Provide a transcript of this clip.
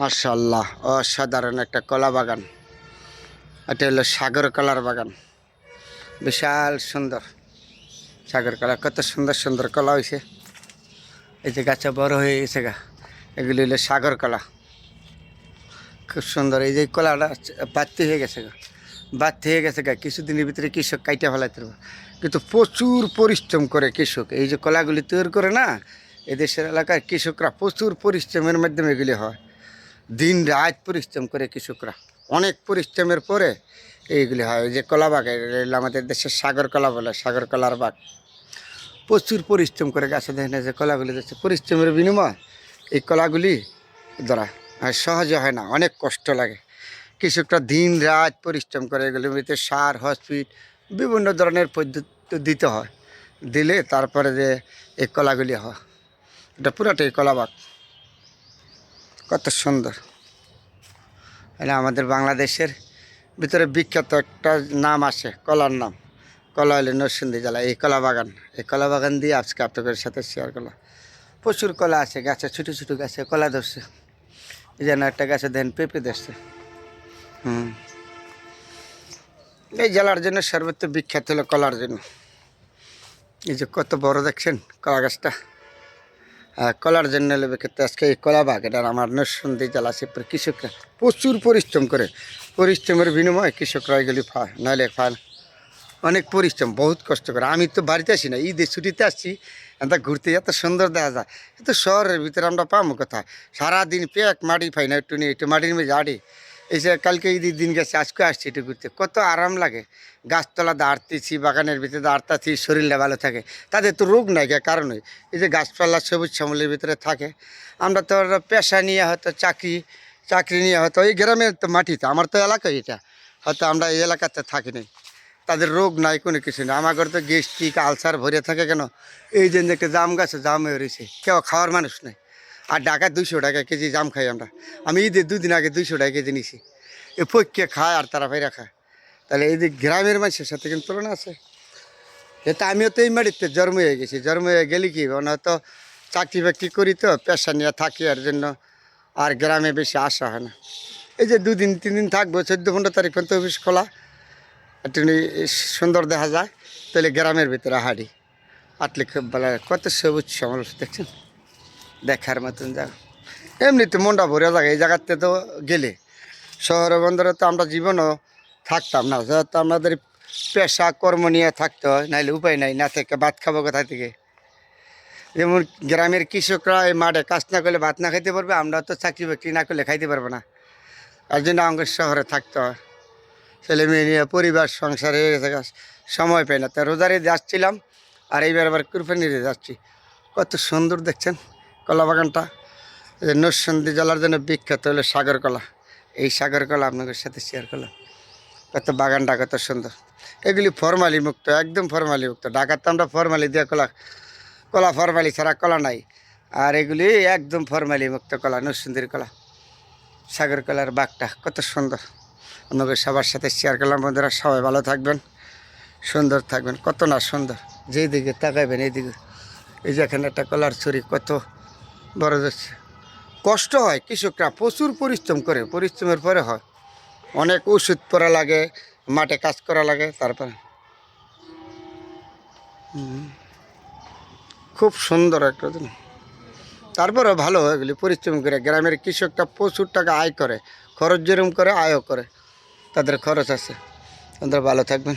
মাশাআল্লাহ, অসাধারণ একটা কলা বাগান। এটা হলো সাগর কলার বাগান। বিশাল সুন্দর সাগর কলা, কত সুন্দর সুন্দর কলা হয়েছে। এই যে গাছটা বড় হয়ে গেছে গা, এগুলি হলো সাগর কলা। খুব সুন্দর। এই যে কলাটা বাড়তি হয়ে গেছে গা, বাড়তি হয়ে গেছে গা, কিছুদিনের ভিতরে কৃষক কাইটা ফেলাইতে পারবে। কিন্তু প্রচুর পরিশ্রম করে কৃষক, এই যে কলাগুলি তৈরি করে না, এদেশের এলাকায় কৃষকরা প্রচুর পরিশ্রমের মাধ্যমে এগুলি হয়। দিন রাত পরিশ্রম করে কৃষকরা, অনেক পরিশ্রমের পরে এইগুলি হয়। ওই যে কলা বাগ, আমাদের দেশের সাগর কলা বলে, সাগর কলার বাগ। প্রচুর পরিশ্রম করে গাছে দেখেন যে কলাগুলি যাচ্ছে, পরিশ্রমের বিনিময় এই কলাগুলি ধরা আর সহজে হয় না, অনেক কষ্ট লাগে। কৃষকরা দিন রাত পরিশ্রম করে, এগুলির ভিতরে সার, হসপিট, বিভিন্ন ধরনের পদ্ধতি দিতে হয়। দিলে তারপরে যে এই কলাগুলি হয়, এটা পুরাটাই কলা বাগ। কত সুন্দর। এটা আমাদের বাংলাদেশের ভিতরে বিখ্যাত একটা নাম আসে, কলার নাম। কলা হলে নরসিংদী জেলা, এই কলা বাগান। এই কলা বাগান দিয়ে আজকে আপনাদের সাথে শেয়ার করলাম। প্রচুর কলা আছে গাছে, ছোটো ছোটো গাছে কলা ধরছে। এই যেন একটা গাছে দেন পেঁপে ধরছে। এই জেলার জন্য সর্বত্র বিখ্যাত হলো কলার জন্য। এই যে কত বড় দেখছেন কলা গাছটা, কলার জন্য হলো বিখ্যাত। আজকে এই কলা বাগ, এটা আমার নরসিংদী জেলা শিবপুর। কৃষকরা প্রচুর পরিশ্রম করে, পরিশ্রমের বিনিময়ে কৃষকরা এগুলি পায়, নাহলে পায় না। অনেক পরিশ্রম, বহুত কষ্ট করে। আমি তো বাড়িতে আসি না, ঈদের ছুটিতে আসছি, এটা ঘুরতে এত সুন্দর দেখা যায়। এত শহরের ভিতরে আমরা পাবো কোথায়? সারাদিন পেক মাটি পাই না, একটু নিয়ে একটু মাটির মেঝে আড়ি। এই যে কালকে ঈদের দিন গেছে, আজকে আসছি একটু ঘুরতে, কত আরাম লাগে। গাছতলা দাঁড়তেছি, বাগানের ভিতরে দাঁড়তাছি, শরীরটা ভালো থাকে। তাদের তো রোগ নাই কারণে এই যে গাছপালা সবুজ শ্যামলের ভিতরে থাকে। আমরা তো পেশা নিয়ে হয়তো চাকরি নিয়ে হয়তো এই গ্রামের তো মাটিতে, আমার তো এলাকায় এটা, হয়তো আমরা এই এলাকাতে থাকিনি। তাদের রোগ নাই, কোনো কিছু নেই। আমার ঘরে তো গ্যাস্ট্রিক আলসার ভরে থাকে কেন? এই যে একটা জাম গাছে জাম হয়ে রয়েছে, কেউ খাওয়ার মানুষ নেই। আর ঢাকা 200 টাকা কেজি জাম খাই আমরা। আমি ঈদের 2 দিন আগে 200 টাকা কেজি নিছি। এ পক্ষে খায় আর তারা ভাইরা খায়। তাহলে এই যে গ্রামের মানুষের সাথে কিন্তু তুলনা আছে। এটা আমিও তো এই মাটিতে জন্ম হয়ে গেছি, জন্ম হয়ে গেলে কি মানে হয়তো চাকরি বাকরি করি, তো পেশা নিয়ে থাকি, আর জন্য আর গ্রামে বেশি আসা হয় না। এই যে 2 দিন 3 দিন থাকবো, 14-15 তারিখ পর্যন্ত অফিস খোলা, একটু সুন্দর দেখা যায়। তাহলে গ্রামের ভিতরে হাঁড়ি হাঁটলে খুব ভালো লাগে। কত সবুজ শ্যামল দেখছেন, দেখার মতন জায়গা। এমনিতে মনটা ভরে জায়গা। এই জায়গাতে তো গেলে শহরে বন্দরে তো আমরা জীবনও থাকতাম না, যেহেতু আমাদের পেশা কর্ম নিয়ে থাকতে হয়, নাহলে উপায় নাই, না থেকে ভাত খাবো কোথা থেকে। যেমন গ্রামের কৃষকরা এই মাঠে কাজ না করলে ভাত না খাইতে পারবে, আমরা তো চাকরি বাকরি না করলে খাইতে পারবো না। আর জন্য আমাদের শহরে থাকতে হয়, ছেলে মেয়ে নিয়ে পরিবার সংসার হয়ে গেছে, সময় পাই না। তা রোজারে যাচ্ছিলাম, আর এইবার আবার কুরবানিতে যাচ্ছি। কত সুন্দর দেখছেন কলা বাগানটা। নরসিংদী জেলার জন্য বিখ্যাত হলো সাগর কলা। এই সাগর কলা আপনাদের সাথে শেয়ার করলাম। কত বাগানটা কত সুন্দর। এগুলি ফরমালি মুক্ত, একদম ফরমালি মুক্ত। ঢাকাতে আমরা ফরমালি দিয়ে কলা ফরমালি ছাড়া কলা নাই। আর এগুলি একদম ফরমালি মুক্ত কলা, নরসিংদীর কলা। সাগর কলার বাগটা কত সুন্দর, আপনাদের সবার সাথে শেয়ার করলাম। বন্ধুরা সবাই ভালো থাকবেন, সুন্দর থাকবেন। কত না সুন্দর, যেই দিকে তাকাইবেন এইদিকে। এই যে এখানে একটা কলার ছড়ি, কত বড় যাচ্ছে। কষ্ট হয়, কৃষকরা প্রচুর পরিশ্রম করে, পরিশ্রমের পরে হয়। অনেক ওষুধ পরা লাগে, মাঠে কাজ করা লাগে, তারপরে খুব সুন্দর একটা দিন। তারপরেও ভালো এগুলি পরিশ্রম করে গ্রামের কৃষকটা প্রচুর টাকা আয় করে, খরচ যেরকম করে আয়ও করে, তাদের খরচ আছে। তাদের ভালো থাকবেন।